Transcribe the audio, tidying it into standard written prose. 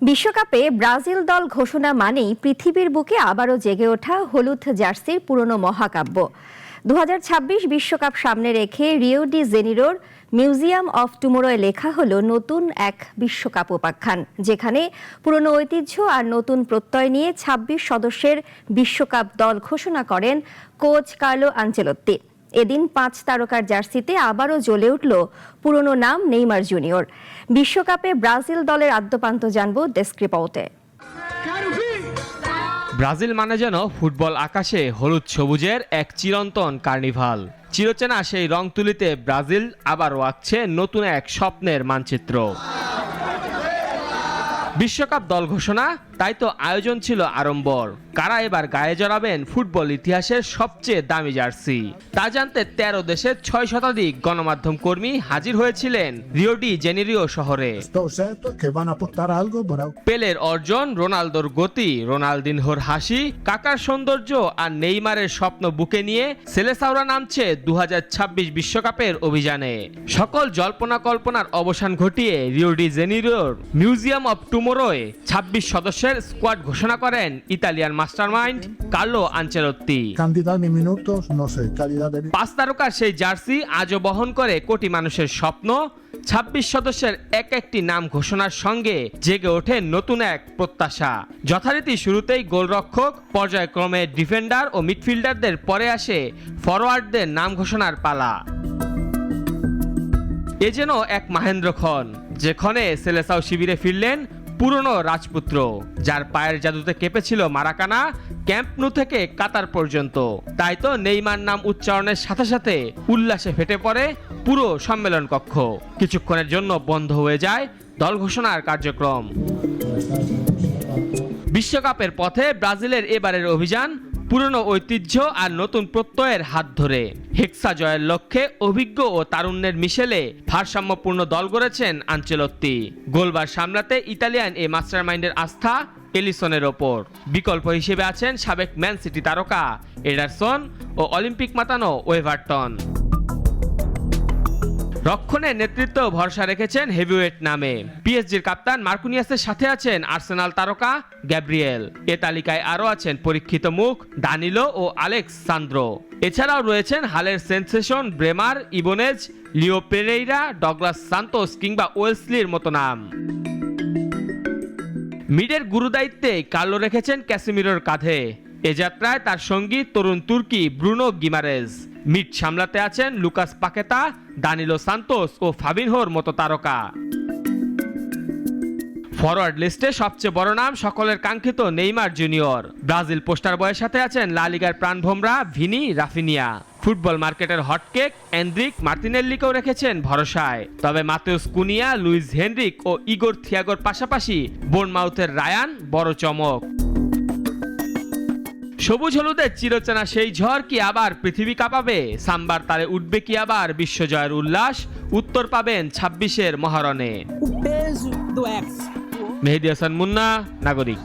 বিশ্বকাপে ব্রাজিল দল ঘোষণা মানেই পৃথিবীর বুকে আবারও জেগে ওঠা হলুদ জার্সির পুরনো মহাকাব্য। 2026 বিশ্বকাপ সামনে রেখে রিও ডি জেনিরোর মিউজিয়াম অফ টুমোরোয় লেখা হলো নতুন এক বিশ্বকাপ উপাখ্যান, যেখানে পুরনো ঐতিহ্য আর নতুন প্রত্যয় নিয়ে 26 সদস্যের বিশ্বকাপ দল ঘোষণা করেন কোচ কার্লো আনচেলত্তি। এদিন 5 তারকার জার্সিতে আবারও জ্বলে উঠল পুরনো নাম নেইমার জুনিয়র। বিশ্বকাপে ব্রাজিল দলের আদ্যপান্ত জানব ডেস্ক রিপোর্টে। ব্রাজিল মানে যেন ফুটবল আকাশে হলুদ সবুজের এক চিরন্তন কার্নিভাল। চিরচেনা সেই রং তুলিতে ব্রাজিল আবারও আঁকছে নতুন এক স্বপ্নের মানচিত্র। বিশ্বকাপ দল ঘোষণা, তাই তো আয়োজন ছিল আড়ম্বর। কারা এবার গায়ে জড়াবেন ফুটবল ইতিহাসের সবচেয়ে দামি জার্সি, তা জানতে 13 দেশের 6 শতাধিক গণমাধ্যম কর্মী হাজির হয়েছিলেন রিও ডি জেনিরিও শহরে। পেলের অর্জন, রোনালদোর গতি, রোনালদিনহোর হাসি, কাকার সৌন্দর্য আর নেইমারের স্বপ্ন বুকে নিয়ে সেলেসাওরা নামছে 2026 বিশ্বকাপের অভিযানে। সকল জল্পনা কল্পনার অবসান ঘটিয়ে রিও ডি জেনিরিওর মিউজিয়াম অফ টুমোরোয় 26 সদস্যের স্কোয়াড ঘোষণা করেন ইতালিয়ান মাস্টারমাইন্ড কার্লো আনচেলত্তি। 5 তারকার সেই জার্সি আজও বহন করে কোটি মানুষের স্বপ্ন। 26 সদস্যের এক একটি নাম ঘোষণার সঙ্গে জেগে ওঠে নতুন এক প্রত্যাশা। যথারীতি শুরুতেই গোলরক্ষক, পর্যায়ক্রমে ডিফেন্ডার ও মিডফিল্ডারদের পরে আসে ফরোয়ার্ডদের নাম ঘোষণার পালা। এ যেন এক মাহেন্দ্রক্ষণ, যেখানে সেলেসাও শিবিরে ফিরলেন পুরনো রাজপুত্র, যার পায়ের জাদুতে কেঁপেছিল মারাকানা, ক্যাম্প নু থেকে কাতার পর্যন্ত। তাই তো নেইমার নাম উচ্চারণের সাথে সাথে উল্লাসে ফেটে পড়ে পুরো সম্মেলন কক্ষ। কিছুক্ষণের জন্য বন্ধ হয়ে যায় দল ঘোষণার কার্যক্রম। বিশ্বকাপের পথে ব্রাজিলের এবারের অভিযান পুরনো ঐতিহ্য আর নতুন প্রত্যয়ের হাত ধরে হেক্সা জয়ের লক্ষ্যে অভিজ্ঞ ও তারুণ্যের মিশেলে ভারসাম্যপূর্ণ দল গড়েছেন আনচেলত্তি। গোলবার সামলাতে ইতালিয়ান এই মাস্টারমাইন্ডের আস্থা এলিসনের ওপর। বিকল্প হিসেবে আছেন সাবেক ম্যান সিটি তারকা এডারসন ও অলিম্পিক মাতানো ওয়েভারটন। রক্ষণে নেতৃত্ব ভরসা রেখেছেন হেভিওয়েট নামে পিএসজির কাপ্তান মার্কুনিয়াসের সাথে আছেন আর্সেনাল তারকা গ্যাব্রিয়েল। এ তালিকায় আরও আছেন পরীক্ষিত মুখ দানিলো ও আলেক্স সান্দ্রো। এছাড়াও রয়েছেন হালের sensation Bremer, Ibanez, Leo Pereira, Douglas Santos কিংবা ওয়েলসলির মতো নাম। মিডের গুরুদায়িত্বে কার্লো রেখেছেন ক্যাসিমিরোর কাঁধে। এ যাত্রায় তার সঙ্গী তরুণ তুর্কি ব্রুনো গিমারেজ। মিড সামলাতে আছেন লুকাস পাকেতা, দানিলো সান্তোস ও ফাবিনহোর মতো তারকা। ফরওয়ার্ড লিস্টে সবচেয়ে বড় নাম সকলের কাঙ্ক্ষিত নেইমার জুনিয়র। ব্রাজিল পোস্টার বয়ের সাথে আছেন লা লিগার প্রাণভোমরা ভিনি, রাফিনিয়া। ফুটবল মার্কেটের হটকেক এন্দ্রিক মার্তিনেল্লিকেও রেখেছেন ভরসায়। তবে মাতেউস কুনিয়া, লুইস হেনরিক ও ইগোর থিয়াগোর পাশাপাশি বোর্নমাউথের রায়ান বড় চমক। সবুজ হলুদের চিরচেনা সেই ঝড় কি আবার পৃথিবী কাঁপাবে? সাম্বার তালে উঠবে কি আবার বিশ্বজয়ের উল্লাস? উত্তর পাবেন 26-এর মহারণে। মেহেদী হাসান মুন্না, নাগরিক।